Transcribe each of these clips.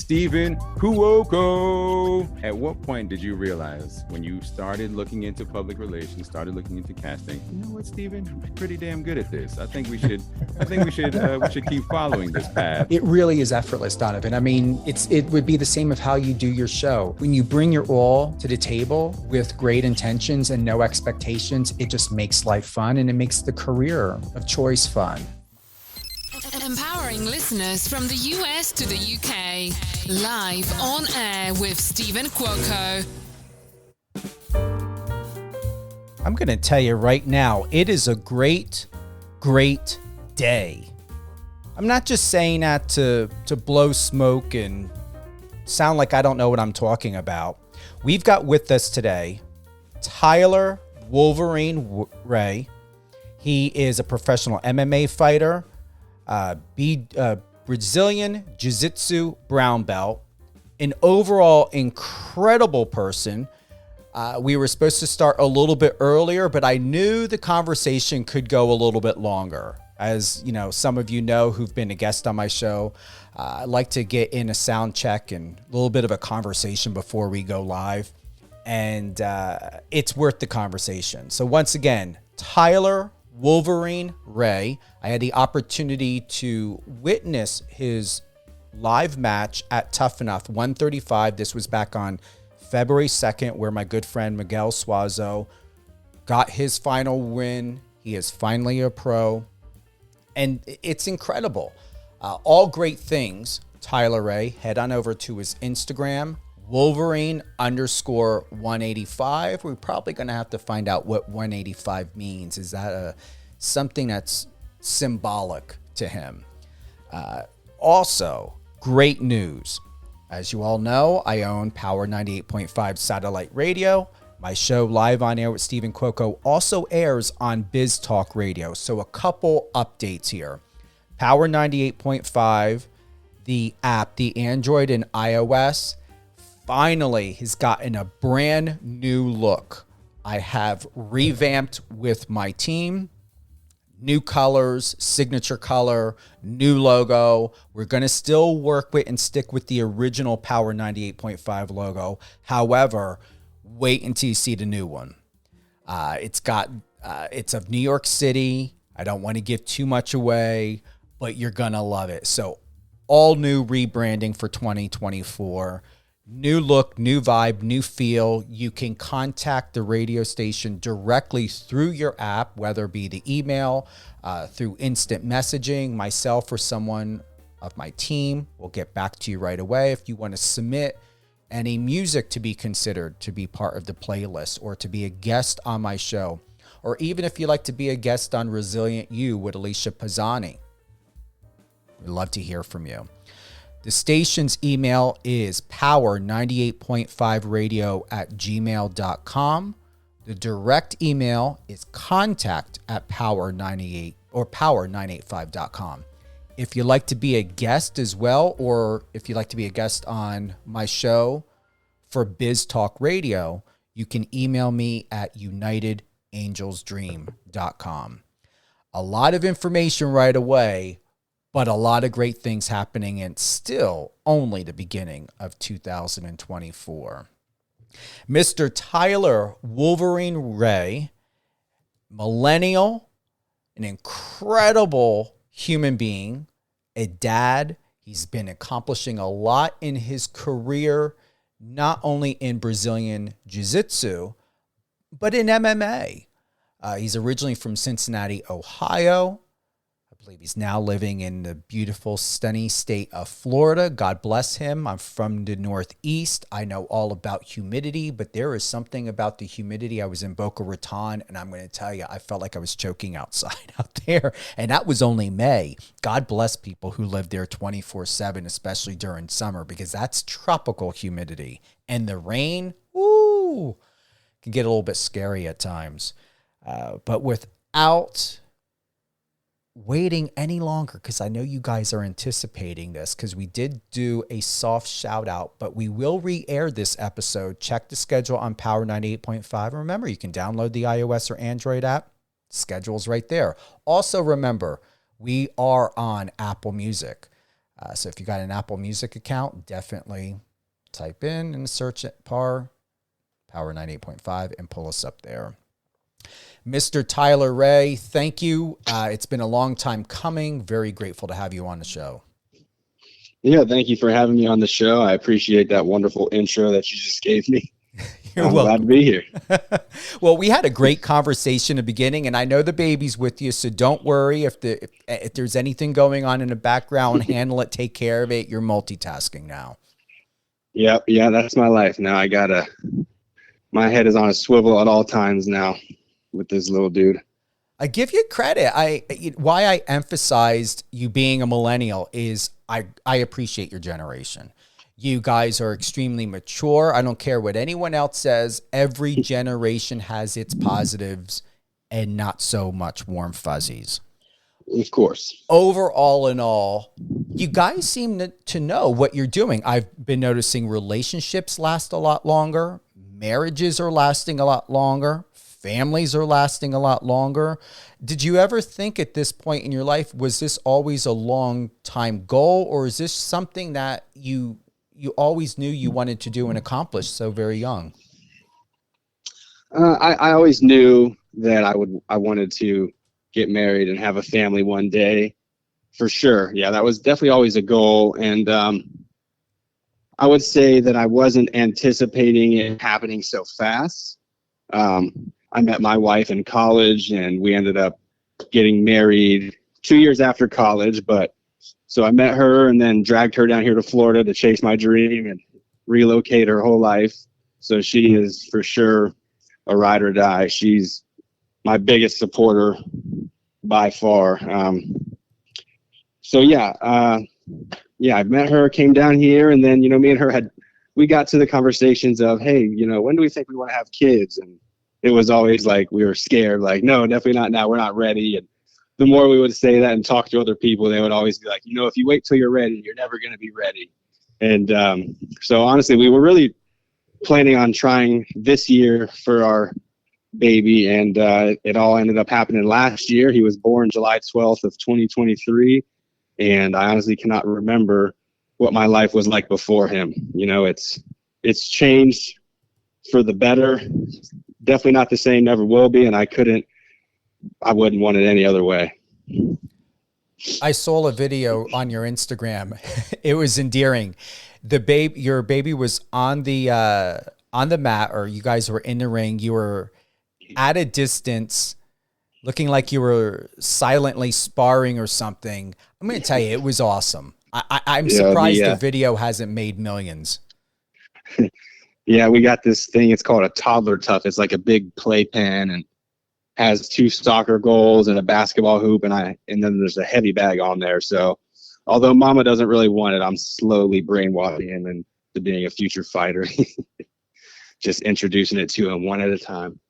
Stephen Cuoco. At what point did you realize when you started looking into public relations, started looking into casting, you know what, Stephen, I'm pretty damn good at this. I think we should keep following this path. It really is effortless, Donovan. I mean, it would be the same of how you do your show. When you bring your all to the table with great intentions and no expectations, it just makes life fun and it makes the career of choice fun. Empowering listeners from the US to the UK. Live on air with Stephen Cuoco. I'm going to tell you right now, it is a great, great day. I'm not just saying that to blow smoke and sound like I don't know what I'm talking about. We've got with us today Tyler Wolverine Ray. He is a professional MMA fighter, Brazilian Jiu-Jitsu brown belt, an overall incredible person. We were supposed to start a little bit earlier, but I knew the conversation could go a little bit longer. As you know, some of you know who've been a guest on my show, I like to get in a sound check and a little bit of a conversation before we go live. And it's worth the conversation. So once again, Tyler Wolverine Ray. I had the opportunity to witness his live match at Tough Enough 135. This was back on February 2nd, where my good friend Miguel Suazo got his final win. He is finally a pro. And it's incredible. All great things. Tyler Ray, head on over to his Instagram, Wolverine_185. We're probably going to have to find out what 185 means. Is that something that's symbolic to him? Also, great news. As you all know, I own Power 98.5 satellite radio. My show Live on Air with Stephen Cuoco also airs on Biz Talk Radio. So a couple updates here. Power 98.5, the app, the Android and iOS, finally has gotten a brand new look. I have revamped with my team. New colors, signature color, new logo. We're going to still work with and stick with the original Power 98.5 logo. However, wait until you see the new one. It's of New York City. I don't want to give too much away, but you're going to love it. So all new rebranding for 2024. New look, new vibe, new feel. You can contact the radio station directly through your app, whether it be the email, through instant messaging. Myself or someone of my team will get back to you right away. If you want to submit any music to be considered to be part of the playlist or to be a guest on my show, or even if you'd like to be a guest on Resilient You with Alicia Pisani, we'd love to hear from you. The station's email is power98.5radio@gmail.com. The direct email is contact@power98 or power985.com. If you'd like to be a guest as well, or if you'd like to be a guest on my show for Biz Talk Radio, you can email me at unitedangelsdream.com. A lot of information right away, but a lot of great things happening, and still only the beginning of 2024. Mr. Tyler Wolverine Ray, millennial, an incredible human being, a dad. He's been accomplishing a lot in his career, not only in Brazilian Jiu-Jitsu, but in MMA. He's originally from Cincinnati, Ohio. I believe he's now living in the beautiful, sunny state of Florida. God bless him. I'm from the Northeast. I know all about humidity, but there is something about the humidity. I was in Boca Raton, and I'm going to tell you, I felt like I was choking outside out there. And that was only May. God bless people who live there 24/7, especially during summer, because that's tropical humidity. And the rain, ooh, can get a little bit scary at times. But without waiting any longer, because I know you guys are anticipating this, because we did do a soft shout out, but we will re-air this episode. Check the schedule on Power 98.5. And remember, you can download the iOS or Android app. Schedule's right there. Also remember, we are on Apple Music. So if you got an Apple Music account, definitely type in and search it Power 98.5 and pull us up there. Mr. Tyler Ray, thank you. It's been a long time coming. Very grateful to have you on the show. Yeah, thank you for having me on the show. I appreciate that wonderful intro that you just gave me. You're I'm welcome. glad to be here. Well, we had a great conversation in the beginning, and I know the baby's with you, so don't worry if there's anything going on in the background. Handle it, take care of it. You're multitasking now. Yeah, that's my life now. My head is on a swivel at all times now with this little dude. I give you credit. Why I emphasized you being a millennial is I appreciate your generation. You guys are extremely mature. I don't care what anyone else says. Every generation has its positives and not so much warm fuzzies. Of course. Overall in all, you guys seem to know what you're doing. I've been noticing relationships last a lot longer. Marriages are lasting a lot longer. Families are lasting a lot longer. Did you ever think at this point in your life, was this always a long time goal, or is this something that you always knew you wanted to do and accomplish so very young? I always knew that I wanted to get married and have a family one day, for sure. Yeah, that was definitely always a goal. And I would say that I wasn't anticipating it happening so fast. I met my wife in college, and we ended up getting married 2 years after college. So I met her and then dragged her down here to Florida to chase my dream and relocate her whole life. So she is for sure a ride or die. She's my biggest supporter by far. I met her, came down here, and then, me and her we got to the conversations of, hey, when do we think we want to have kids? And it was always like, we were scared, like, no, definitely not now. We're not ready. And the more we would say that and talk to other people, they would always be like, if you wait till you're ready, you're never going to be ready. And so honestly, we were really planning on trying this year for our baby, and it all ended up happening last year. He was born July 12th of 2023, and I honestly cannot remember what my life was like before him. It's changed for the better. Definitely not the same, never will be, and I wouldn't want it any other way. I saw a video on your Instagram. It was endearing. Your baby was on the mat, or you guys were in the ring. You were at a distance, looking like you were silently sparring or something. I'm going to tell you, it was awesome. I'm surprised the video hasn't made millions. Yeah, we got this thing. It's called a toddler tuff. It's like a big playpen and has 2 soccer goals and a basketball hoop, and then there's a heavy bag on there. So although mama doesn't really want it, I'm slowly brainwashing him into being a future fighter. Just introducing it to him one at a time.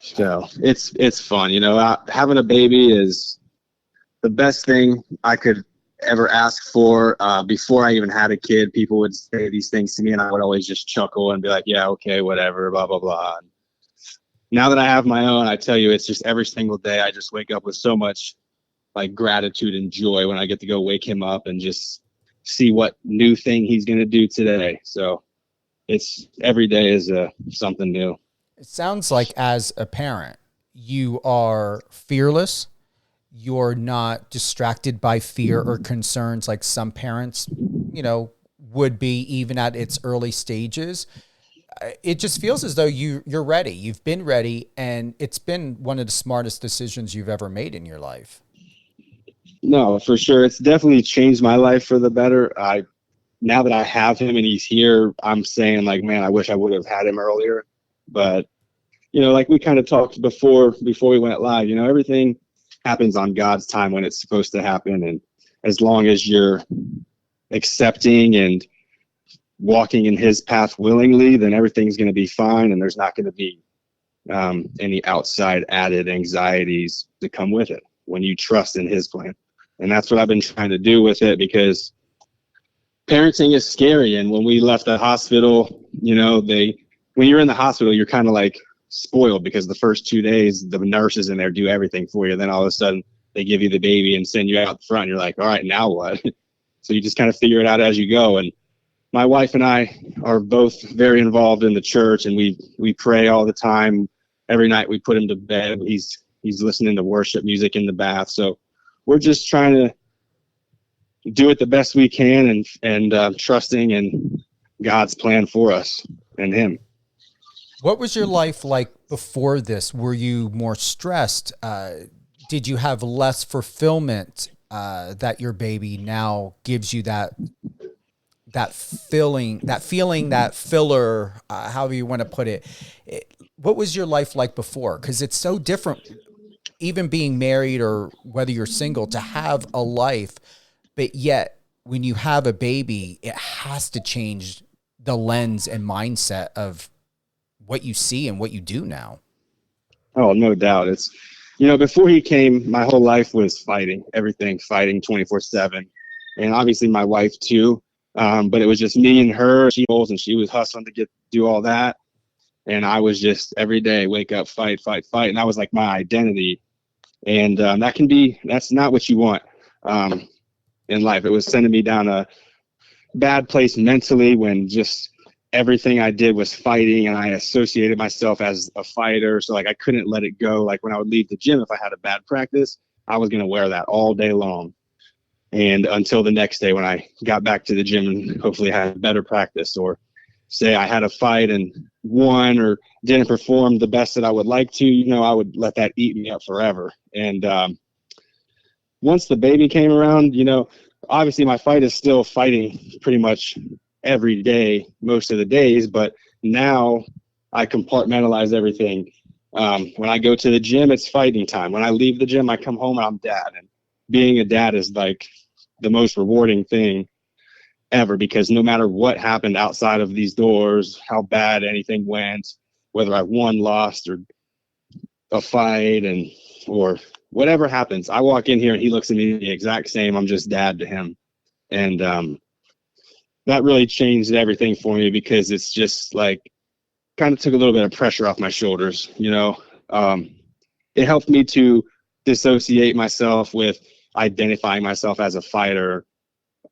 So it's fun. Having a baby is the best thing I could ever ask for. Before I even had a kid, people would say these things to me, and I would always just chuckle and be like, yeah, okay, whatever, blah, blah, blah. And now that I have my own, I tell you, it's just every single day I just wake up with so much like gratitude and joy when I get to go wake him up and just see what new thing he's going to do today. So it's every day is something new. It sounds like as a parent, you are fearless. You're not distracted by fear or concerns like some parents, would be even at its early stages. It just feels as though you're ready. You've been ready, and it's been one of the smartest decisions you've ever made in your life. No, for sure. It's definitely changed my life for the better. Now that I have him and he's here, I'm saying like, man, I wish I would have had him earlier. But, like we kind of talked before we went live, everything happens on God's time when it's supposed to happen. And as long as you're accepting and walking in his path willingly, then everything's going to be fine. And there's not going to be any outside added anxieties that come with it when you trust in his plan. And that's what I've been trying to do with it, because parenting is scary. And when we left the hospital, when you're in the hospital, you're kind of like spoiled, because the first 2 days, the nurses in there do everything for you. Then all of a sudden they give you the baby and send you out front. And you're like, all right, now what? So you just kind of figure it out as you go. And my wife and I are both very involved in the church, and we pray all the time. Every night we put him to bed. He's listening to worship music in the bath. So we're just trying to do it the best we can, and trusting in God's plan for us and him. What was your life like before this? Were you more stressed? Did you have less fulfillment that your baby now gives you that feeling, that filler, however you want to put it? What was your life like before? Because it's so different, even being married or whether you're single, to have a life, but yet when you have a baby, it has to change the lens and mindset of what you see and what you do now. Oh, no doubt. It's, before he came, my whole life was fighting 24/7. And obviously my wife too. But it was just me and her. She was hustling to do all that. And I was just every day, wake up, fight. And that was like my identity. And that's not what you want in life. It was sending me down a bad place mentally when just everything I did was fighting, and I associated myself as a fighter. So like I couldn't let it go. Like when I would leave the gym, if I had a bad practice, I was going to wear that all day long. And until the next day when I got back to the gym and hopefully had a better practice, or say I had a fight and won or didn't perform the best that I would like to, I would let that eat me up forever. And once the baby came around, obviously my fight is still fighting pretty much every day, most of the days, but now I compartmentalize everything. When I go to the gym, it's fighting time. When I leave the gym, I come home and I'm dad. And being a dad is like the most rewarding thing ever, because no matter what happened outside of these doors, how bad anything went, whether I won, lost, or a fight, or whatever happens, I walk in here and he looks at me the exact same. I'm just dad to him. And that really changed everything for me, because it's just like kind of took a little bit of pressure off my shoulders. It helped me to dissociate myself with identifying myself as a fighter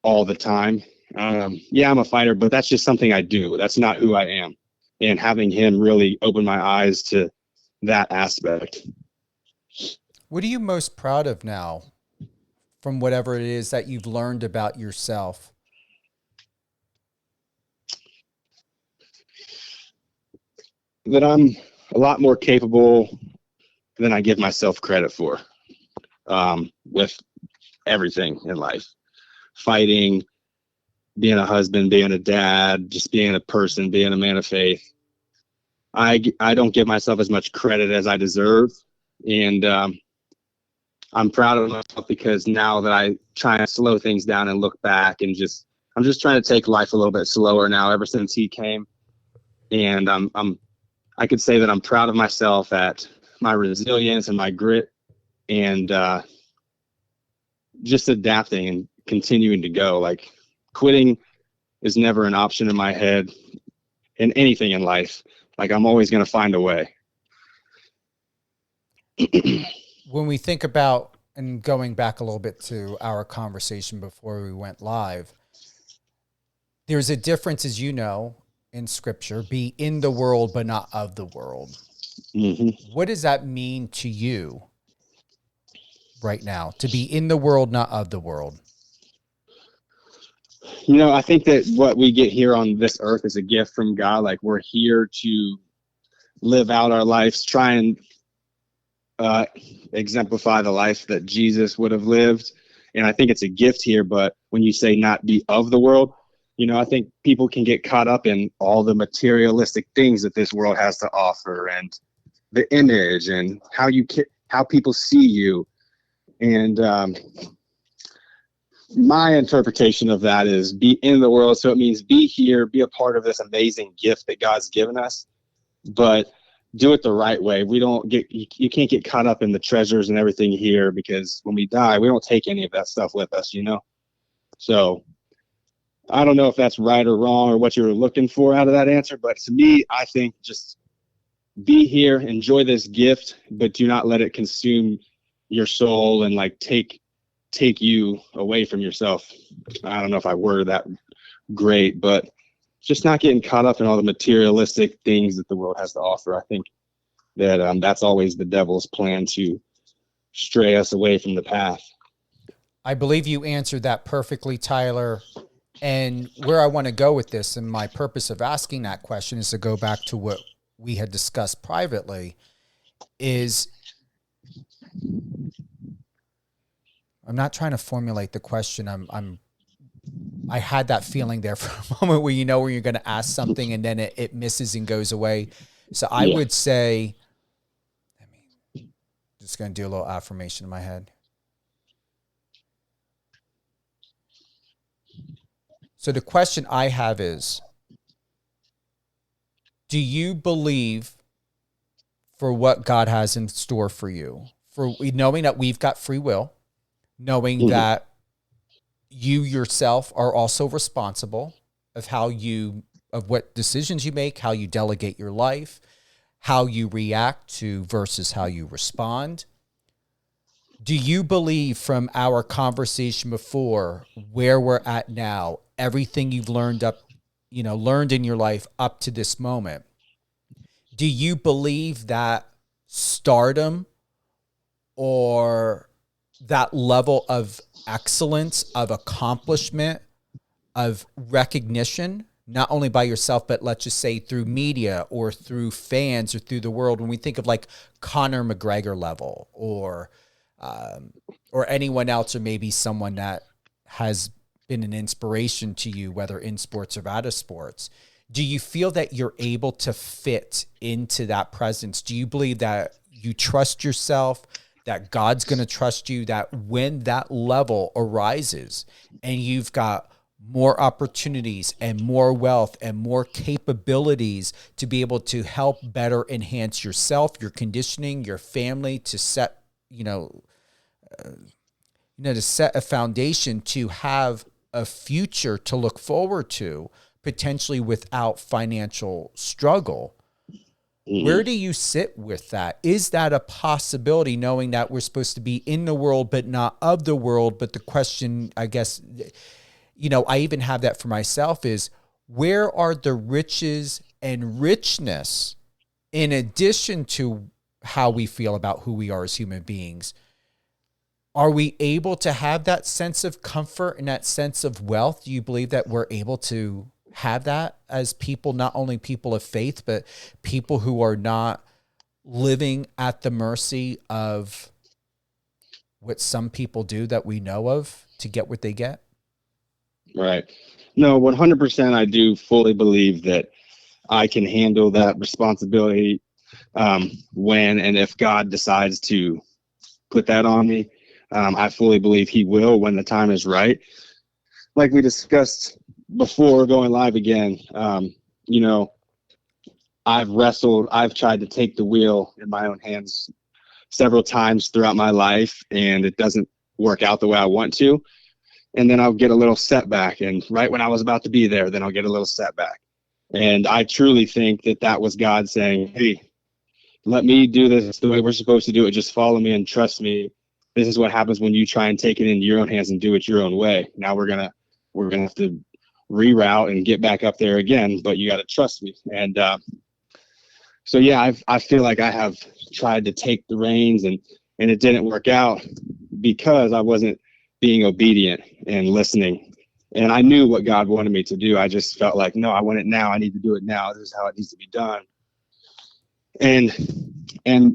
all the time. Yeah, I'm a fighter, but that's just something I do. That's not who I am. And having him really open my eyes to that aspect. What are you most proud of now from whatever it is that you've learned about yourself? That I'm a lot more capable than I give myself credit for, with everything in life. Fighting, being a husband, being a dad, just being a person, being a man of faith. I don't give myself as much credit as I deserve. And I'm proud of myself, because now that I try and slow things down and look back, and I'm just trying to take life a little bit slower now ever since he came. And I could say that I'm proud of myself at my resilience and my grit, and just adapting and continuing to go. Like quitting is never an option in my head in anything in life. Like I'm always going to find a way. When we think about, and going back a little bit to our conversation before we went live, there's a difference, as you know, in scripture, be in the world, but not of the world. Mm-hmm. What does that mean to you right now, to be in the world, not of the world? I think that what we get here on this earth is a gift from God. Like we're here to live out our lives, try and exemplify the life that Jesus would have lived. And I think it's a gift here. But when you say not be of the world, I think people can get caught up in all the materialistic things that this world has to offer, and the image, and how people see you. And my interpretation of that is be in the world. So it means be here, be a part of this amazing gift that God's given us, but do it the right way. You can't get caught up in the treasures and everything here, because when we die, we don't take any of that stuff with us, So I don't know if that's right or wrong or what you were looking for out of that answer, but to me, I think just be here, enjoy this gift, but do not let it consume your soul and like take take you away from yourself. I don't know if I worded that great, but just not getting caught up in all the materialistic things that the world has to offer. I think that that's always the devil's plan, to stray us away from the path. I believe you answered that perfectly, Tyler. And where I want to go with this, and my purpose of asking that question is to go back to what we had discussed privately, is I'm not trying to formulate the question. I had that feeling there for a moment where where you're going to ask something and then it misses and goes away. So I would say, just going to do a little affirmation in my head. So the question I have is, do you believe for what God has in store for you? For knowing that we've got free will, knowing that you yourself are also responsible of what decisions you make, how you delegate your life, how you react to versus how you respond. Do you believe from our conversation before, where we're at now, everything you've learned in your life up to this moment, do you believe that stardom or that level of excellence, of accomplishment, of recognition, not only by yourself, but let's just say through media or through fans or through the world, when we think of like Conor McGregor level or anyone else, or maybe someone that has been an inspiration to you, whether in sports or out of sports, do you feel that you're able to fit into that presence? Do you believe that you trust yourself, that God's going to trust you, that when that level arises and you've got more opportunities and more wealth and more capabilities to be able to help better enhance yourself, your conditioning, your family, to set, to set a foundation to have a future to look forward to, potentially without financial struggle? Where do you sit with that? Is that a possibility, knowing that we're supposed to be in the world but not of the world? But the question, I guess, I even have that for myself, is where are the riches and richness in addition to how we feel about who we are as human beings? Are we able to have that sense of comfort and that sense of wealth? Do you believe that we're able to have that as people, not only people of faith, but people who are not living at the mercy of what some people do that we know of to get what they get? Right. No, 100%. I do fully believe that I can handle that responsibility when and if God decides to put that on me. I fully believe he will when the time is right. Like we discussed before going live again, I've tried to take the wheel in my own hands several times throughout my life, and it doesn't work out the way I want to. And then I'll get a little setback. And right when I was about to be there, then I'll get a little setback. And I truly think that that was God saying, hey, let me do this the way we're supposed to do it. Just follow me and trust me. This is what happens when you try and take it into your own hands and do it your own way. Now we're gonna have to reroute and get back up there again, but you got to trust me. And so yeah, I feel like I have tried to take the reins, and it didn't work out because I wasn't being obedient and listening. And I knew what God wanted me to do. I just felt like, no, I want it now. I need to do it now. This is how it needs to be done. And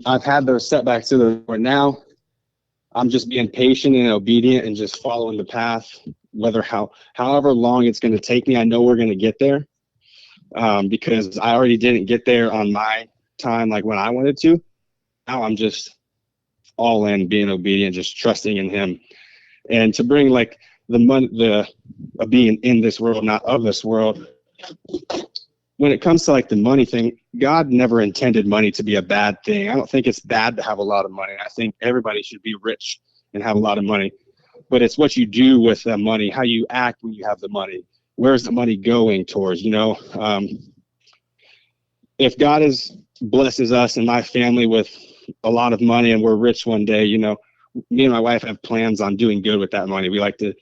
I've had those setbacks to the point now. I'm just being patient and obedient and just following the path, however long it's going to take me. I know we're going to get there because I already didn't get there on my time, like when I wanted to. Now I'm just all in, being obedient, just trusting in him. And to bring like the being in this world, not of this world. When it comes to like the money thing, God never intended money to be a bad thing. I don't think it's bad to have a lot of money. I think everybody should be rich and have a lot of money. But it's what you do with the money, how you act when you have the money. Where's the money going towards, If God blesses us and my family with a lot of money and we're rich one day, me and my wife have plans on doing good with that money. We like to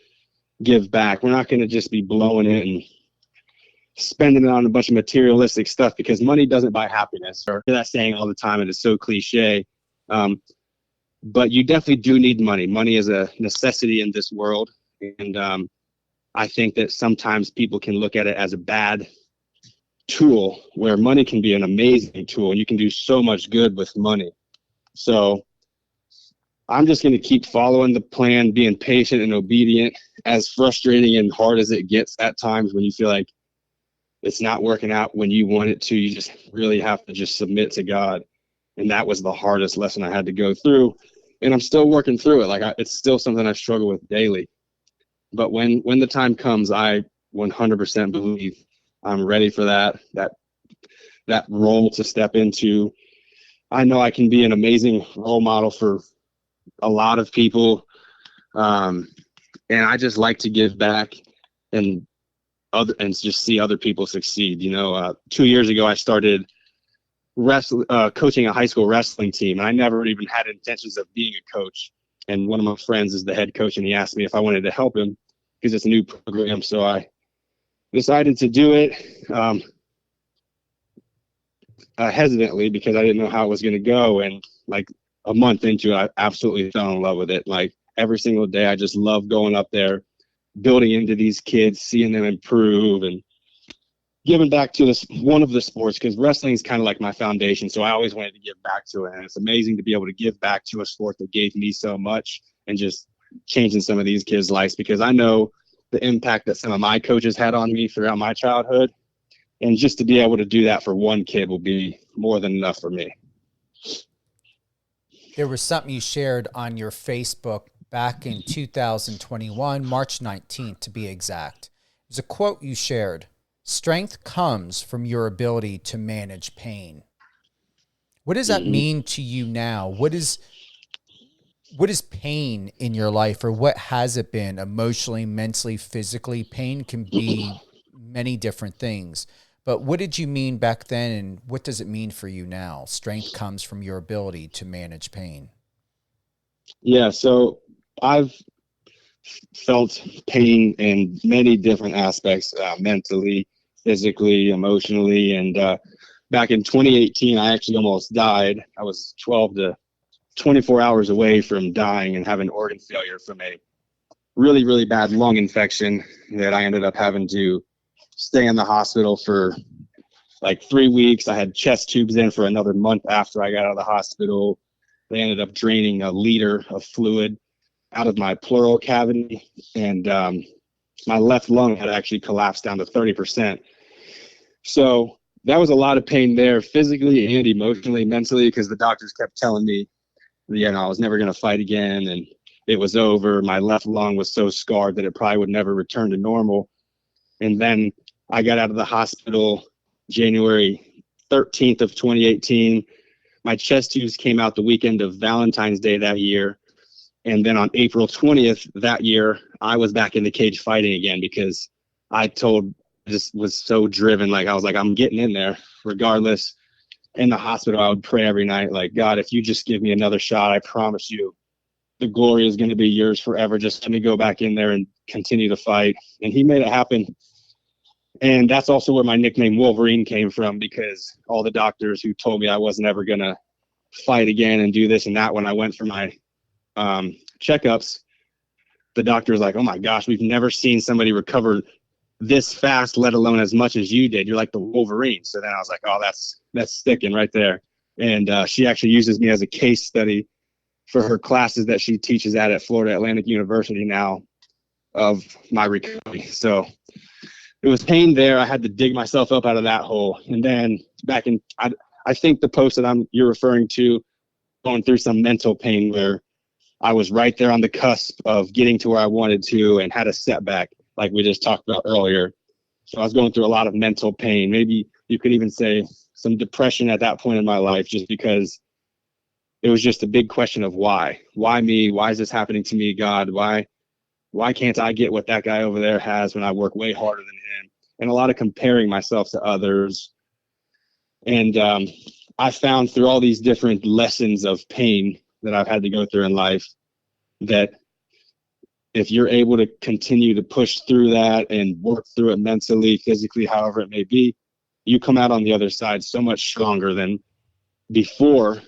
give back. We're not going to just be blowing it and spending it on a bunch of materialistic stuff, because money doesn't buy happiness. Or that saying all the time, and it's so cliche. But you definitely do need money. Money is a necessity in this world. And I think that sometimes people can look at it as a bad tool, where money can be an amazing tool, and you can do so much good with money. So I'm just going to keep following the plan, being patient and obedient, as frustrating and hard as it gets at times when you feel like it's not working out when you want it to. You just really have to just submit to God. And that was the hardest lesson I had to go through. And I'm still working through it. Like it's still something I struggle with daily. But when the time comes, I 100% believe I'm ready for that role to step into. I know I can be an amazing role model for a lot of people. And I just like to give back and just see other people succeed. 2 years ago, I started coaching a high school wrestling team, and I never even had intentions of being a coach. And one of my friends is the head coach, and he asked me if I wanted to help him because it's a new program. So I decided to do it hesitantly, because I didn't know how it was going to go. And like a month into it, I absolutely fell in love with it. Like every single day, I just love going up there, building into these kids, seeing them improve, and giving back to one of the sports, because wrestling is kind of like my foundation. So I always wanted to give back to it. And it's amazing to be able to give back to a sport that gave me so much, and just changing some of these kids' lives, because I know the impact that some of my coaches had on me throughout my childhood. And just to be able to do that for one kid will be more than enough for me. There was something you shared on your Facebook back in 2021, March 19th to be exact. It was a quote you shared: "Strength comes from your ability to manage pain." What does that mean to you now? What is pain in your life, or what has it been emotionally, mentally, physically? Pain can be many different things. But what did you mean back then, and what does it mean for you now? Strength comes from your ability to manage pain. Yeah, so I've felt pain in many different aspects, mentally, physically, emotionally. And back in 2018, I actually almost died. I was 12 to 24 hours away from dying and having organ failure from a really, really bad lung infection that I ended up having to stay in the hospital for like 3 weeks. I had chest tubes in for another month after I got out of the hospital. They ended up draining a liter of fluid out of my pleural cavity, and my left lung had actually collapsed down to 30%. So that was a lot of pain there, physically and emotionally, mentally, because the doctors kept telling me, I was never going to fight again, and it was over. My left lung was so scarred that it probably would never return to normal. And then I got out of the hospital January 13th of 2018. My chest tubes came out the weekend of Valentine's Day that year. And then on April 20th that year, I was back in the cage fighting again, because I just was so driven. Like, I was like, I'm getting in there regardless. In the hospital, I would pray every night, like, God, if you just give me another shot, I promise you the glory is going to be yours forever. Just let me go back in there and continue to fight. And he made it happen. And that's also where my nickname Wolverine came from, because all the doctors who told me I wasn't ever going to fight again and do this and that, when I went for my checkups, the doctor was like, oh my gosh, we've never seen somebody recover this fast, let alone as much as you did. You're like the Wolverine. So then I was like, oh, that's sticking right there. And she actually uses me as a case study for her classes that she teaches at Florida Atlantic University now of my recovery. So it was pain there. I had to dig myself up out of that hole. And then back in, I think the post that you're referring to, going through some mental pain where I was right there on the cusp of getting to where I wanted to, and had a setback like we just talked about earlier. So I was going through a lot of mental pain. Maybe you could even say some depression at that point in my life, just because it was just a big question of why me? Why is this happening to me, God? Why can't I get what that guy over there has when I work way harder than him? And a lot of comparing myself to others. And I found through all these different lessons of pain that I've had to go through in life, that if you're able to continue to push through that and work through it mentally, physically, however it may be, you come out on the other side so much stronger than before.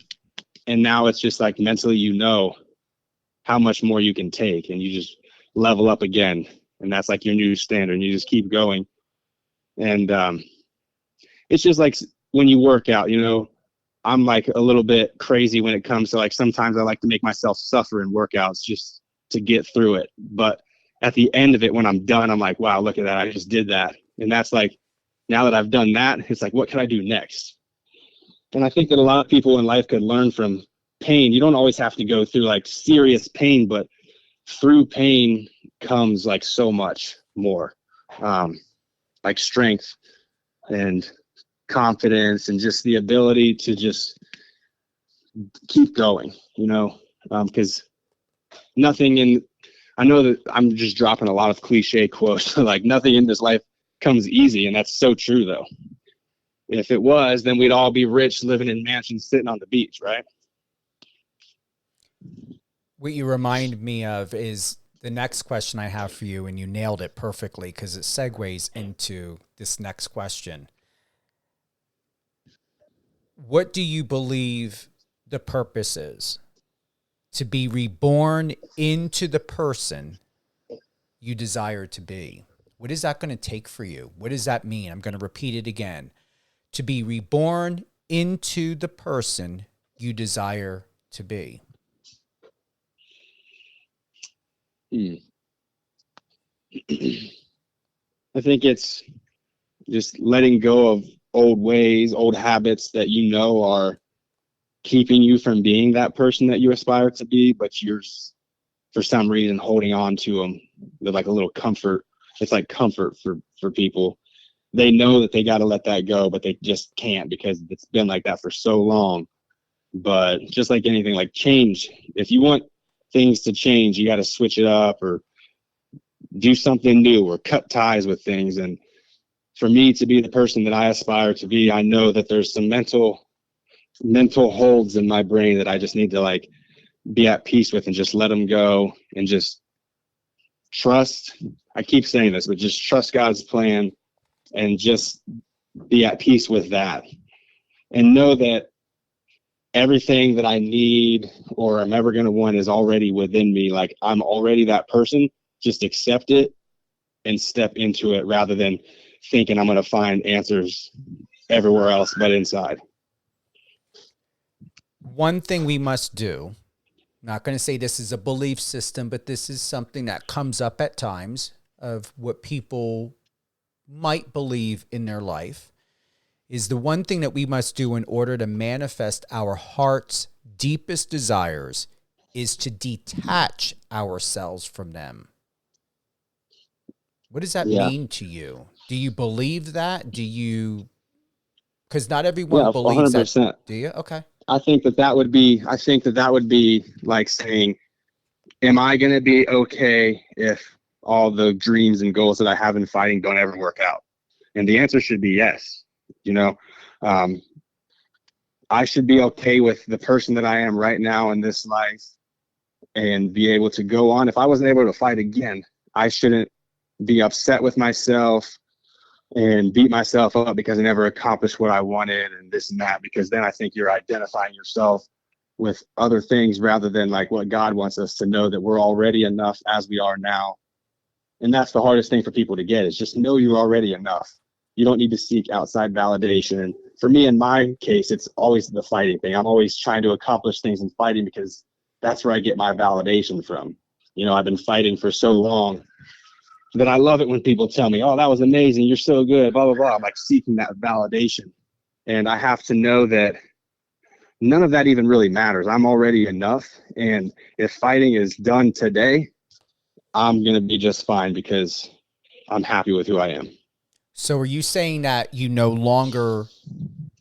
And now it's just like mentally, you know how much more you can take, and you just level up again. And that's like your new standard, and you just keep going. And it's just like when you work out, you know, I'm like a little bit crazy when it comes to like, sometimes I like to make myself suffer in workouts just to get through it. But at the end of it, when I'm done, I'm like, wow, look at that. I just did that. And that's like, now that I've done that, it's like, what can I do next? And I think that a lot of people in life could learn from pain. You don't always have to go through like serious pain, but through pain comes like so much more, like strength and confidence and just the ability to just keep going, you know, because nothing in, I know that I'm just dropping a lot of cliche quotes, like nothing in this life comes easy. And that's so true though. If it was, then we'd all be rich, living in mansions, sitting on the beach, right? What you remind me of is the next question I have for you, and you nailed it perfectly because it segues into this next question. What do you believe the purpose is? To be reborn into the person you desire to be. What is that going to take for you? What does that mean? I'm going to repeat it again. To be reborn into the person you desire to be. I think it's just letting go of old ways, old habits that you know are keeping you from being that person that you aspire to be, but you're for some reason holding on to them. They're like a little comfort. It's like comfort for people. They know that they got to let that go, but they just can't because it's been like that for so long. But just like anything, like change, if you want things to change, you got to switch it up or do something new or cut ties with things. And for me to be the person that I aspire to be, I know that there's some mental holds in my brain that I just need to like be at peace with and just let them go and just trust. I keep saying this, but just trust God's plan and just be at peace with that and know that everything that I need or I'm ever going to want is already within me. Like I'm already that person. Just accept it and step into it rather than thinking I'm going to find answers everywhere else but inside. One thing we must do, not going to say this is a belief system, but this is something that comes up at times of what people might believe in their life, is the one thing that we must do in order to manifest our heart's deepest desires is to detach ourselves from them. What does that mean to you? Do you believe that? Do you, because not everyone believes 100%. that. Do you? Okay. I think that would be like saying, am I going to be okay if all the dreams and goals that I have in fighting don't ever work out? And the answer should be yes. You know, I should be okay with the person that I am right now in this life and be able to go on. If I wasn't able to fight again, I shouldn't be upset with myself and beat myself up because I never accomplished what I wanted and this and that, because then I think you're identifying yourself with other things rather than like what God wants us to know, that we're already enough as we are now. And that's the hardest thing for people to get, is just know you're already enough. You don't need to seek outside validation. And for me, in my case, it's always the fighting thing. I'm always trying to accomplish things in fighting because that's where I get my validation from. You know, I've been fighting for so long that I love it when people tell me, oh, that was amazing, you're so good, blah, blah, blah. I'm like seeking that validation. And I have to know that none of that even really matters. I'm already enough. And if fighting is done today, I'm going to be just fine because I'm happy with who I am. So are you saying that you no longer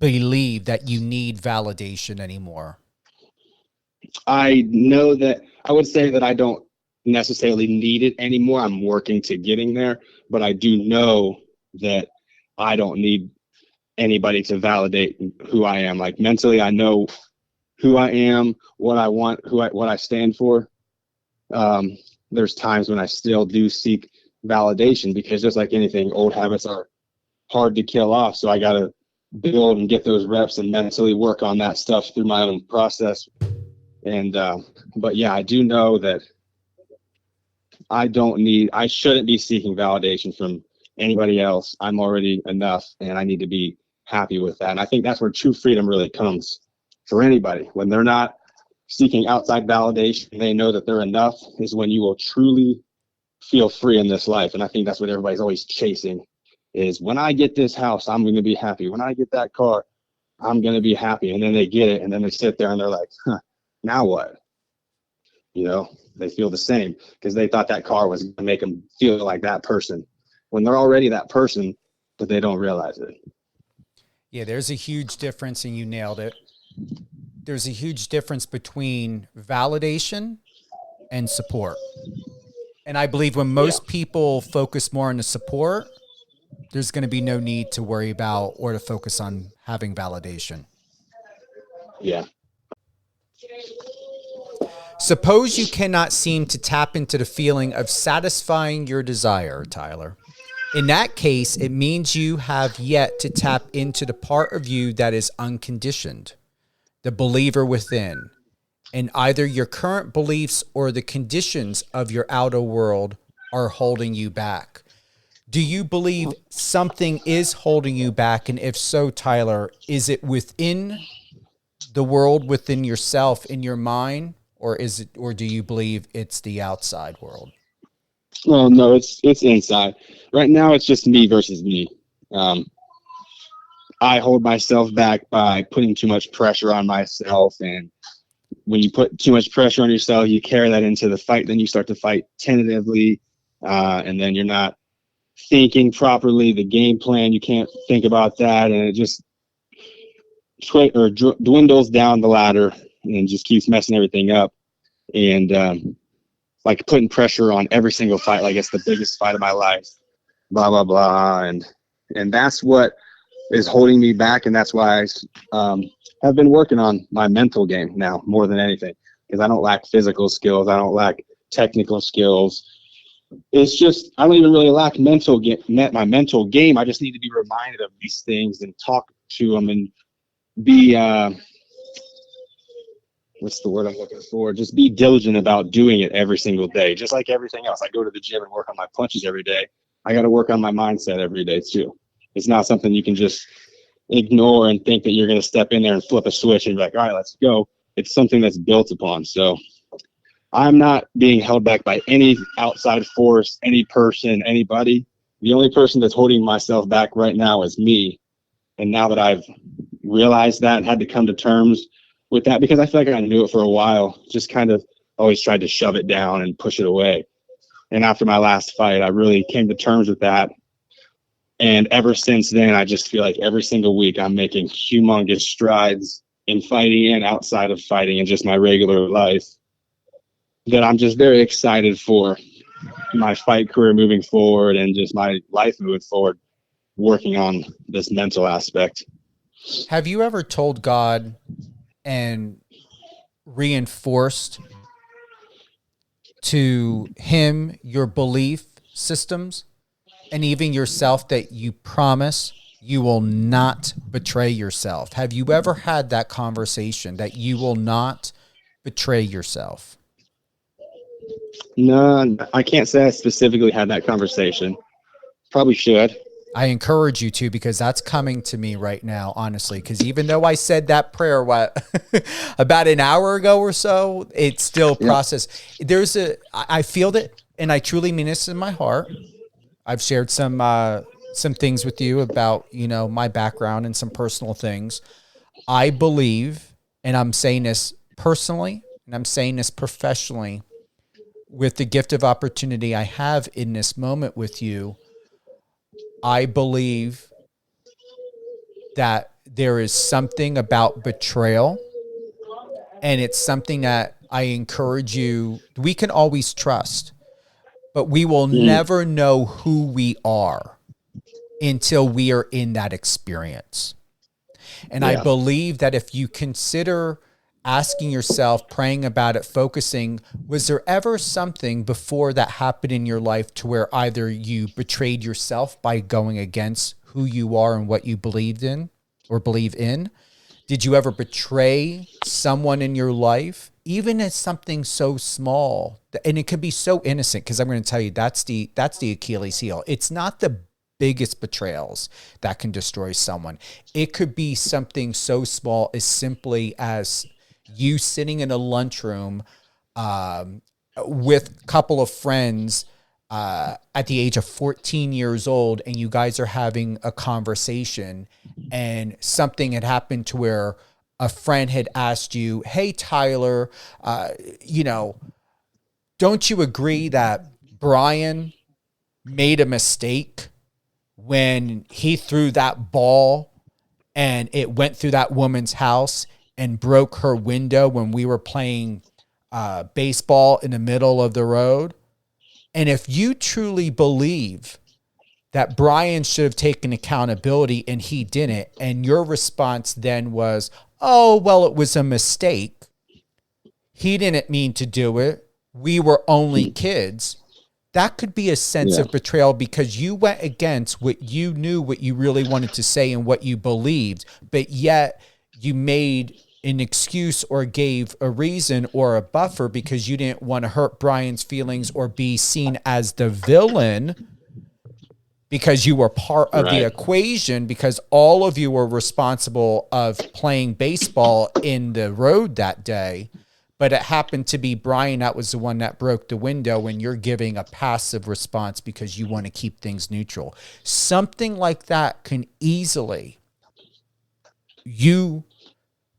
believe that you need validation anymore? I know that I would say that I don't necessarily need it anymore. I'm working to getting there, but I do know that I don't need anybody to validate who I am. Like mentally, I know who I am, what I want, what I stand for. there's times when I still do seek validation, because just like anything, old habits are hard to kill off. So I got to build and get those reps and mentally work on that stuff through my own process. And, but yeah, I do know that I shouldn't be seeking validation from anybody else. I'm already enough, and I need to be happy with that. And I think that's where true freedom really comes for anybody. When they're not seeking outside validation, they know that they're enough, is when you will truly feel free in this life. And I think that's what everybody's always chasing, is when I get this house, I'm going to be happy. When I get that car, I'm going to be happy. And then they get it, and then they sit there and they're like, now what? They feel the same because they thought that car was going to make them feel like that person when they're already that person, but they don't realize it. Yeah, there's a huge difference, and you nailed it. There's a huge difference between validation and support. And I believe when most people focus more on the support, there's going to be no need to worry about or to focus on having validation. Yeah. Suppose you cannot seem to tap into the feeling of satisfying your desire, Tyler. In that case, it means you have yet to tap into the part of you that is unconditioned, the believer within, and either your current beliefs or the conditions of your outer world are holding you back. Do you believe something is holding you back? And if so, Tyler, is it within the world, within yourself, in your mind? Or do you believe it's the outside world? Well, no, it's inside. Right now, it's just me versus me. I hold myself back by putting too much pressure on myself. And when you put too much pressure on yourself, you carry that into the fight. Then you start to fight tentatively. And then you're not thinking properly. The game plan, you can't think about that. And it just dwindles down the ladder and just keeps messing everything up. And like putting pressure on every single fight, like it's the biggest fight of my life, blah, blah, blah. And that's what is holding me back. And that's why I have been working on my mental game now more than anything, because I don't lack physical skills. I don't lack technical skills. It's just, I don't even really lack my mental game. I just need to be reminded of these things and talk to them and be, what's the word I'm looking for? Just be diligent about doing it every single day. Just like everything else. I go to the gym and work on my punches every day. I got to work on my mindset every day too. It's not something you can just ignore and think that you're going to step in there and flip a switch and be like, all right, let's go. It's something that's built upon. So I'm not being held back by any outside force, any person, anybody. The only person that's holding myself back right now is me. And now that I've realized that and had to come to terms with that, because I feel like I knew it for a while, just kind of always tried to shove it down and push it away. And after my last fight, I really came to terms with that. And ever since then, I just feel like every single week I'm making humongous strides in fighting and outside of fighting and just my regular life, that I'm just very excited for my fight career moving forward and just my life moving forward, working on this mental aspect. Have you ever told God and reinforced to him your belief systems and even yourself that you promise you will not betray yourself? Have you ever had that conversation that you will not betray yourself? No, I can't say I specifically had that conversation. Probably should. I encourage you to, because that's coming to me right now, honestly, because even though I said that prayer about an hour ago or so, it's still processed. I feel that, and I truly mean this in my heart. I've shared some things with you about, my background and some personal things. I believe, and I'm saying this personally, and I'm saying this professionally, with the gift of opportunity I have in this moment with you, I believe that there is something about betrayal, and it's something that I encourage you. We can always trust, but we will never know who we are until we are in that experience. And I believe that if you consider asking yourself, praying about it, focusing, was there ever something before that happened in your life to where either you betrayed yourself by going against who you are and what you believed in or believe in? Did you ever betray someone in your life, even as something so small? And it could be so innocent, because I'm going to tell you, that's the Achilles heel. It's not the biggest betrayals that can destroy someone. It could be something so small as simply as you sitting in a lunchroom with a couple of friends at the age of 14 years old, and you guys are having a conversation, and something had happened to where a friend had asked you, "Hey, Tyler, don't you agree that Brian made a mistake when he threw that ball and it went through that woman's house and broke her window when we were playing baseball in the middle of the road?" And if you truly believe that Brian should have taken accountability and he didn't, and your response then was, "Oh, well, it was a mistake. He didn't mean to do it. We were only kids." That could be a sense of betrayal, because you went against what you knew, what you really wanted to say and what you believed, but yet you made an excuse or gave a reason or a buffer because you didn't want to hurt Brian's feelings or be seen as the villain, because you were part of the equation, because all of you were responsible of playing baseball in the road that day. But it happened to be Brian that was the one that broke the window, and you're giving a passive response because you want to keep things neutral. Something like that can easily, you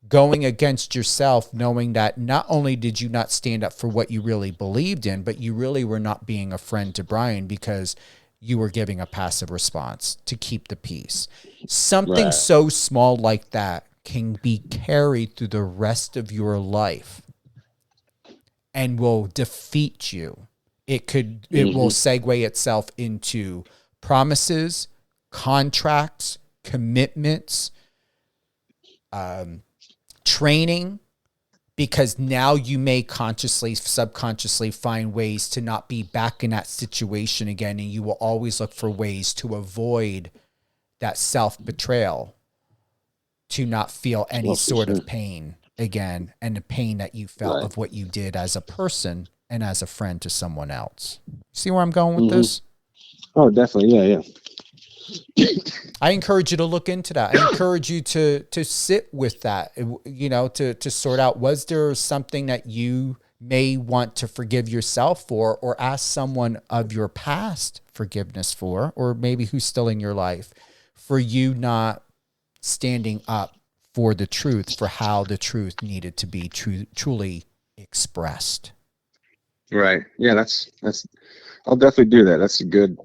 going against yourself, knowing that not only did you not stand up for what you really believed in, but you really were not being a friend to Brian because you were giving a passive response to keep the peace. Something so small like that can be carried through the rest of your life and will defeat you. It will segue itself into promises, contracts, commitments, training, because now you may consciously, subconsciously find ways to not be back in that situation again, and you will always look for ways to avoid that self-betrayal, to not feel any sort of pain again, and the pain that you felt of what you did as a person and as a friend to someone else. See where I'm going with this? Oh, definitely. Yeah. I encourage you to look into that. I encourage you to sit with that, to sort out, was there something that you may want to forgive yourself for, or ask someone of your past forgiveness for, or maybe who's still in your life, for you not standing up for the truth, for how the truth needed to be truly expressed. Right. Yeah, that's I'll definitely do that. That's good.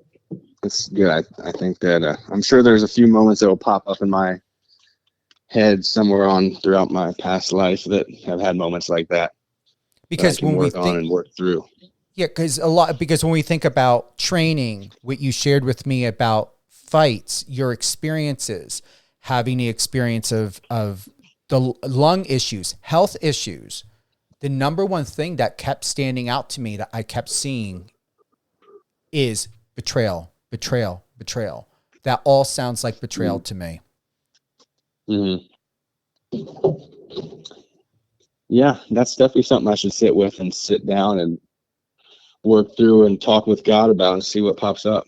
I think that I'm sure there's a few moments that will pop up in my head somewhere on throughout my past life that have had moments like that. Because that I can work on and work through. Yeah, because when we think about training, what you shared with me about fights, your experiences, having the experience of the lung issues, health issues, the number one thing that kept standing out to me that I kept seeing is betrayal. That all sounds like betrayal to me. Yeah, that's definitely something I should sit down and work through and talk with God about and see what pops up.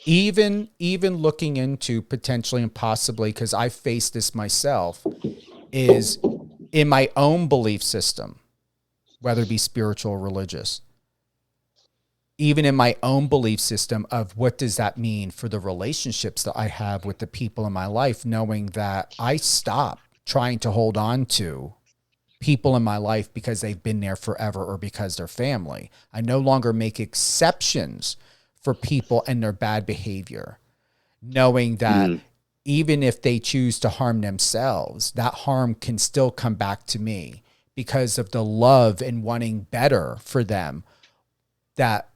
Even looking into potentially and possibly, because I faced this myself, is in my own belief system, whether it be spiritual or religious, even in my own belief system of what does that mean for the relationships that I have with the people in my life, knowing that I stopped trying to hold on to people in my life because they've been there forever or because they're family. I no longer make exceptions for people and their bad behavior, knowing that even if they choose to harm themselves, that harm can still come back to me because of the love and wanting better for them, that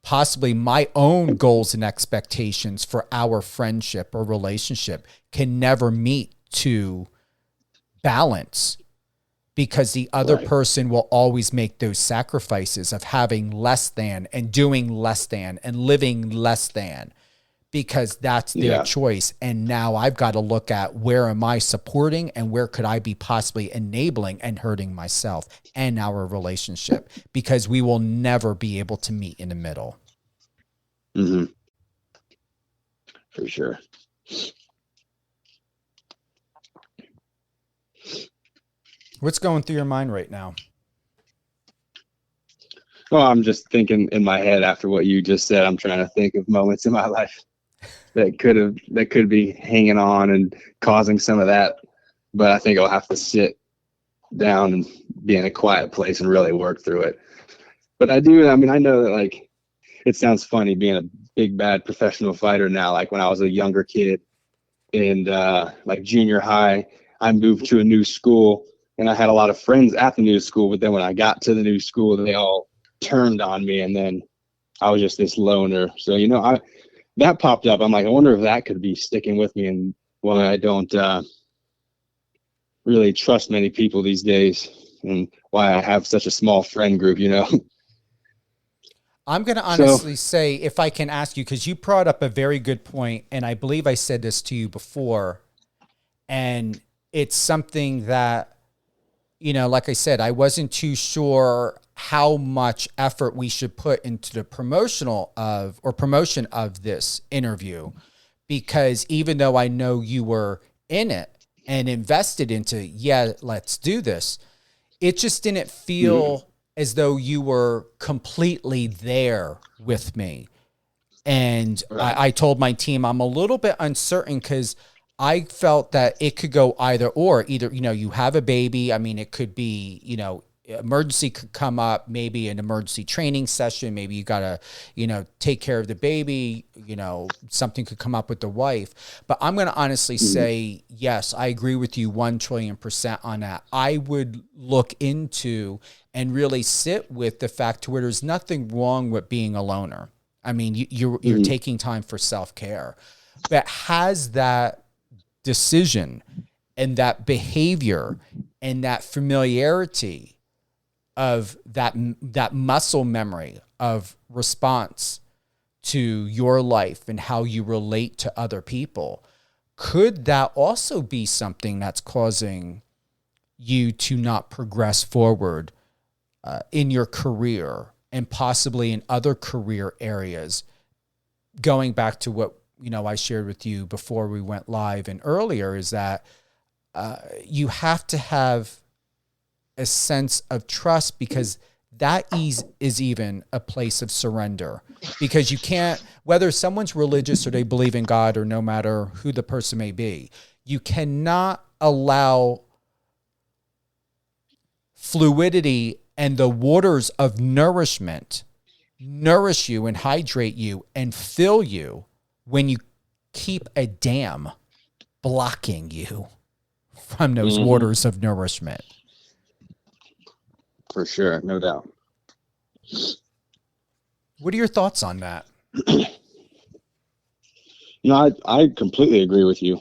possibly my own goals and expectations for our friendship or relationship can never meet to balance because the other Right. person will always make those sacrifices of having less than and doing less than and living less than, because that's their Yeah. choice. And now I've got to look at where am I supporting and where could I be possibly enabling and hurting myself and our relationship, because we will never be able to meet in the middle. Hmm. For sure. What's going through your mind right now? Well, I'm just thinking in my head after what you just said. I'm trying to think of moments in my life that could be hanging on and causing some of that. But I think I'll have to sit down and be in a quiet place and really work through it. But I mean, I know that, like, it sounds funny being a big bad professional fighter now. Like when I was a younger kid and like junior high, I moved to a new school and I had a lot of friends at the new school. But then when I got to the new school, they all turned on me, and then I was just this loner. So, that popped up. I'm like, I wonder if that could be sticking with me, and why I don't really trust many people these days, and why I have such a small friend group, I'm going to honestly say, if I can ask you, because you brought up a very good point, and I believe I said this to you before, and it's something that, like I said, I wasn't too sure how much effort we should put into the promotion of this interview, because even though I know you were in it and invested into, yeah, let's do this, it just didn't feel as though you were completely there with me. And Right. I told my team I'm a little bit uncertain, because I felt that it could go either, you have a baby. I mean, it could be, emergency could come up, maybe an emergency training session. Maybe you got to, take care of the baby, something could come up with the wife. But I'm going to honestly say, yes, I agree with you 1,000,000,000% on that. I would look into and really sit with the fact to where there's nothing wrong with being a loner. I mean, you're taking time for self-care, but has that decision and that behavior and that familiarity of that muscle memory of response to your life and how you relate to other people, could that also be something that's causing you to not progress forward in your career and possibly in other career areas? Going back to what I shared with you before we went live and earlier, is that you have to have a sense of trust, because that is even a place of surrender, because you can't, whether someone's religious or they believe in God, or no matter who the person may be, you cannot allow fluidity and the waters of nourishment nourish you and hydrate you and fill you when you keep a dam blocking you from those waters of nourishment. For sure, no doubt. What are your thoughts on that? I completely agree with you.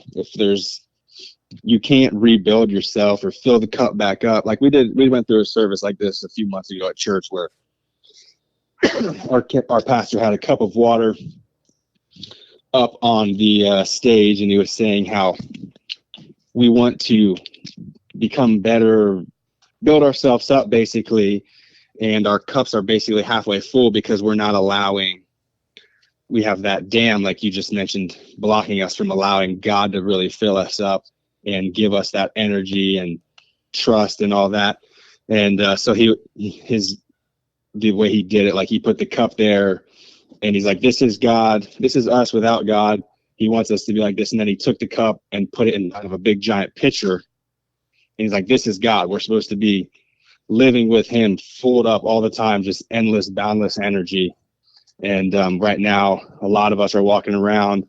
You can't rebuild yourself or fill the cup back up. Like we went through a service like this a few months ago at church, where our pastor had a cup of water up on the stage, and he was saying how we want to become better, build ourselves up basically, and our cups are basically halfway full because we have that dam, like you just mentioned, blocking us from allowing God to really fill us up and give us that energy and trust and all that. And so the way he did it, like he put the cup there and he's like, this is God, this is us without God. He wants us to be like this. And then he took the cup and put it in kind of a big giant pitcher. And he's like, this is God. We're supposed to be living with him, full up all the time, just endless, boundless energy. And right now, a lot of us are walking around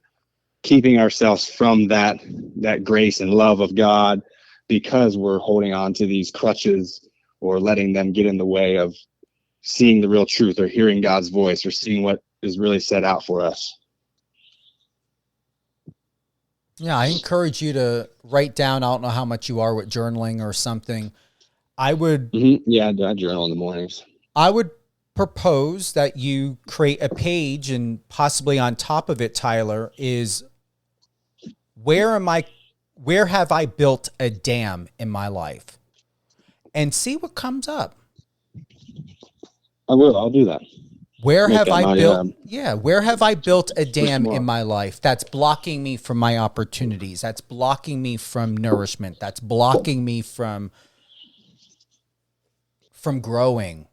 keeping ourselves from that grace and love of God, because we're holding on to these crutches or letting them get in the way of seeing the real truth or hearing God's voice or seeing what is really set out for us. Yeah, I encourage you to write down, I don't know how much you are with journaling or something. I would Yeah, I journal in the mornings. I would propose that you create a page, and possibly on top of it, Tyler, is where have I built a dam in my life? And see what comes up. I'll do that. Where have I built a dam in my life that's blocking me from my opportunities, that's blocking me from nourishment, that's blocking me from growing?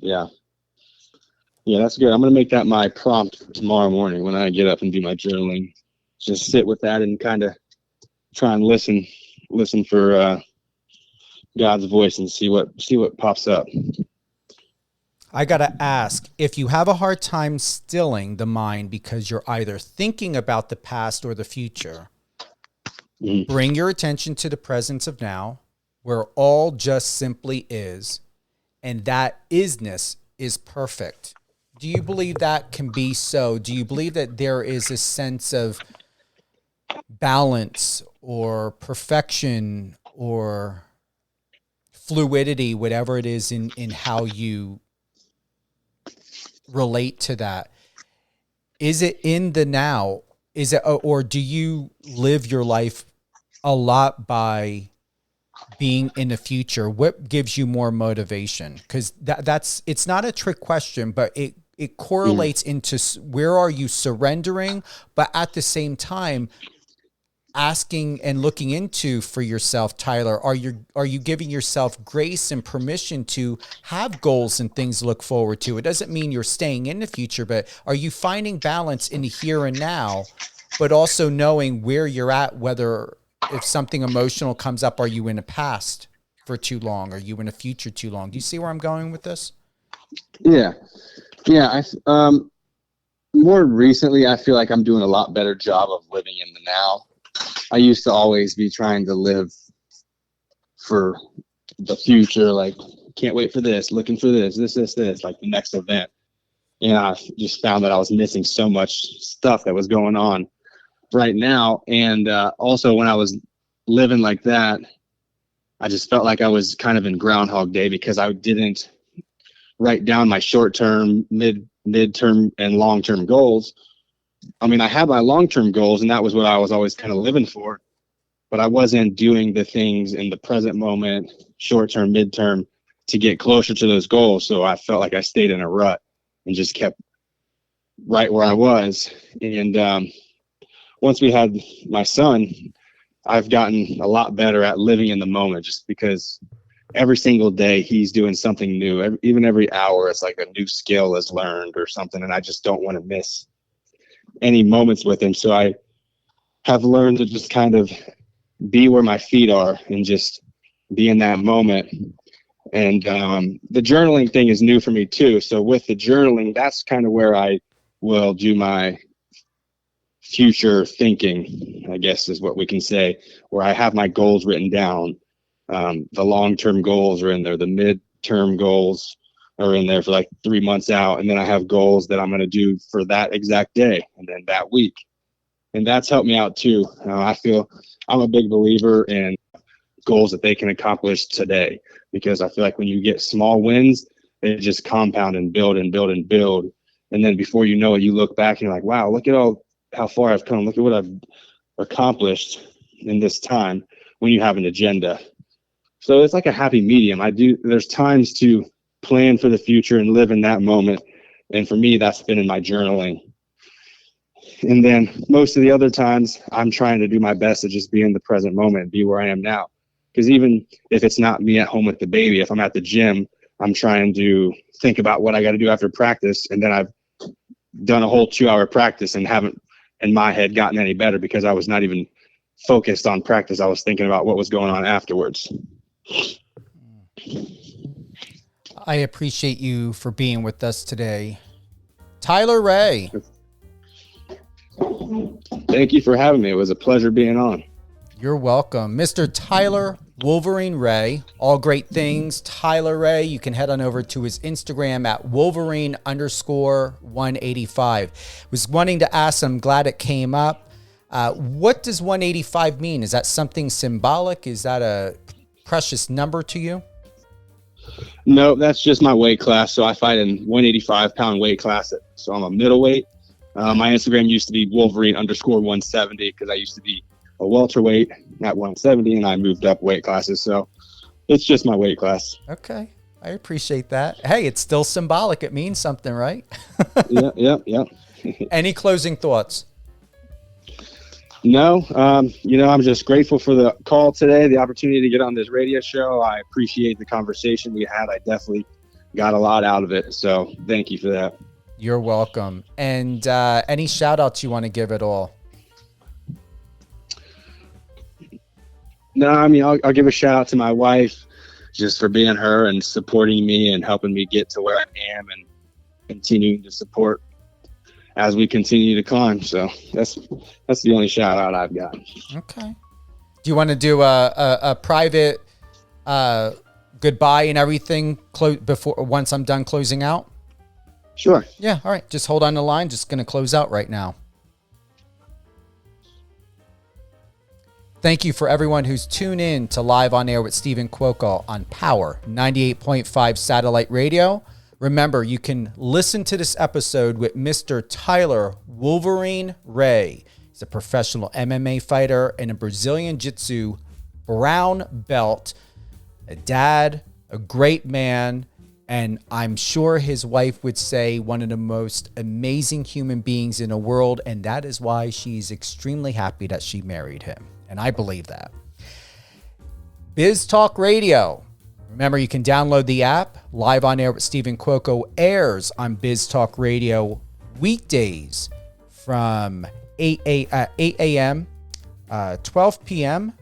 Yeah. Yeah, that's good. I'm going to make that my prompt for tomorrow morning when I get up and do my journaling. Just sit with that and kind of try and listen for God's voice and see what pops up. I got to ask, if you have a hard time stilling the mind because you're either thinking about the past or the future, bring your attention to the presence of now, where all just simply is, and that isness is perfect. Do you believe that can be so? Do you believe that there is a sense of balance or perfection or fluidity, whatever it is in how you relate to that? Is it in the now? Is it, or do you live your life a lot by being in the future? What gives you more motivation? Because it's not a trick question, but it correlates into where are you surrendering, but at the same time asking and looking into for yourself, Tyler, are you giving yourself grace and permission to have goals and things to look forward to? It doesn't mean you're staying in the future, but are you finding balance in the here and now, but also knowing where you're at, whether if something emotional comes up, are you in the past for too long? Are you in the future too long? Do you see where I'm going with this? Yeah. More recently, I feel like I'm doing a lot better job of living in the now. I used to always be trying to live for the future, like can't wait for this, looking for this, like the next event. And I just found that I was missing so much stuff that was going on right now. And also when I was living like that, I just felt like I was kind of in Groundhog Day because I didn't write down my short-term, mid-term, and long-term goals. I mean, I had my long-term goals, and that was what I was always kind of living for, but I wasn't doing the things in the present moment, short-term, mid-term, to get closer to those goals. So I felt like I stayed in a rut and just kept right where I was. And once we had my son, I've gotten a lot better at living in the moment, just because every single day he's doing something new. Even every hour, it's like a new skill is learned or something, and I just don't want to miss any moments with him. So I have learned to just kind of be where my feet are and just be in that moment. And the journaling thing is new for me too. So with the journaling, that's kind of where I will do my future thinking, I guess is what we can say, where I have my goals written down. The long-term goals are in there. The mid-term goals are in there for like 3 months out. And then I have goals that I'm going to do for that exact day and then that week. And that's helped me out too. I feel I'm a big believer in goals that they can accomplish today, because I feel like when you get small wins, they just compound and build and build and build. And then before you know it, you look back and you're like, wow, look at how far I've come. Look at what I've accomplished in this time, when you have an agenda. So it's like a happy medium. There's times to plan for the future and live in that moment. And for me, that's been in my journaling. And then most of the other times, I'm trying to do my best to just be in the present moment, be where I am now. Because even if it's not me at home with the baby, if I'm at the gym, I'm trying to think about what I got to do after practice. And then I've done a whole 2-hour practice and haven't, in my head, gotten any better because I was not even focused on practice. I was thinking about what was going on afterwards. I appreciate you for being with us today. Tyler Ray. Thank you for having me. It was a pleasure being on. You're welcome. Mr. Tyler Wolverine Ray. All great things. Tyler Ray. You can head on over to his Instagram at Wolverine_185. Was wanting to ask, I'm glad it came up. What does 185 mean? Is that something symbolic? Is that a precious number to you? No, that's just my weight class. So I fight in 185-pound weight class. So I'm a middleweight. My Instagram used to be Wolverine _170 because I used to be a welterweight at 170 and I moved up weight classes. So it's just my weight class. Okay. I appreciate that. Hey, it's still symbolic. It means something, right? Yeah. Any closing thoughts? No, I'm just grateful for the call today, the opportunity to get on this radio show. I appreciate the conversation we had. I definitely got a lot out of it. So thank you for that. You're welcome. And any shout outs you want to give at all? No, I mean, I'll give a shout out to my wife just for being her and supporting me and helping me get to where I am and continuing to support as we continue to climb. So that's the only shout out I've got. Okay. Do you want to do a private goodbye and everything once I'm done closing out? Sure. Yeah. All right. Just hold on the line. Just going to close out right now. Thank you for everyone who's tuned in to Live on Air with Stephen Cuoco on Power 98.5 Satellite Radio. Remember, you can listen to this episode with Mr. Tyler Wolverine Ray. He's a professional MMA fighter and a Brazilian Jiu-Jitsu brown belt, a dad, a great man, and I'm sure his wife would say one of the most amazing human beings in the world, and that is why she's extremely happy that she married him. And I believe that. Biz Talk Radio. Remember, you can download the app. Live on Air with Stephen Cuoco airs on Biz Talk Radio weekdays from 8 a.m., 12 p.m.,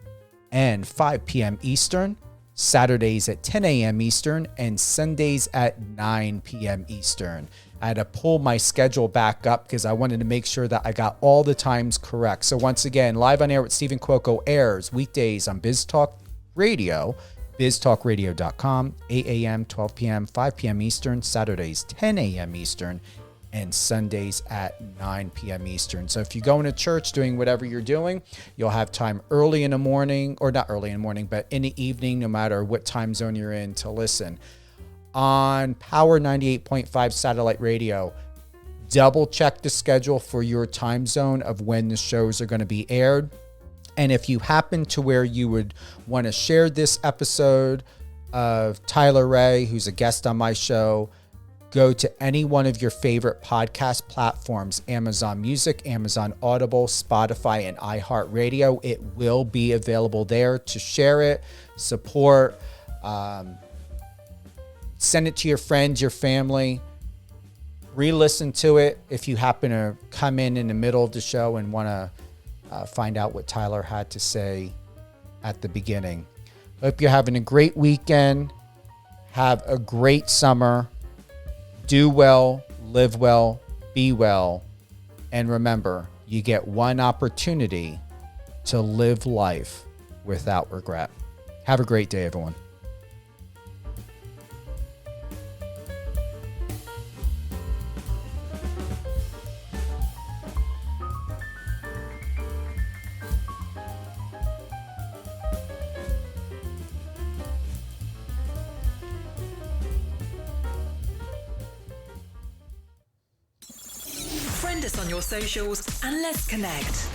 and 5 p.m. Eastern. Saturdays at 10 a.m. Eastern, and Sundays at 9 p.m. Eastern. I had to pull my schedule back up because I wanted to make sure that I got all the times correct. So once again, Live on Air with Stephen Cuoco airs weekdays on Biz Talk Radio, biztalkradio.com, 8 a.m., 12 p.m., 5 p.m. Eastern, Saturdays 10 a.m. Eastern, and Sundays at 9 p.m. Eastern. So if you're going to church, doing whatever you're doing, you'll have time early in the morning, or not early in the morning, but in the evening, no matter what time zone you're in, to listen. On Power 98.5 Satellite Radio, double check the schedule for your time zone of when the shows are going to be aired. And if you happen to where you would want to share this episode of Tyler Ray, who's a guest on my show, go to any one of your favorite podcast platforms, Amazon Music, Amazon Audible, Spotify, and iHeartRadio. It will be available there to share it, support, send it to your friends, your family, re-listen to it if you happen to come in the middle of the show and want to find out what Tyler had to say at the beginning. Hope you're having a great weekend. Have a great summer. Do well, live well, be well. And remember, you get one opportunity to live life without regret. Have a great day, everyone. Friend us on your socials and let's connect.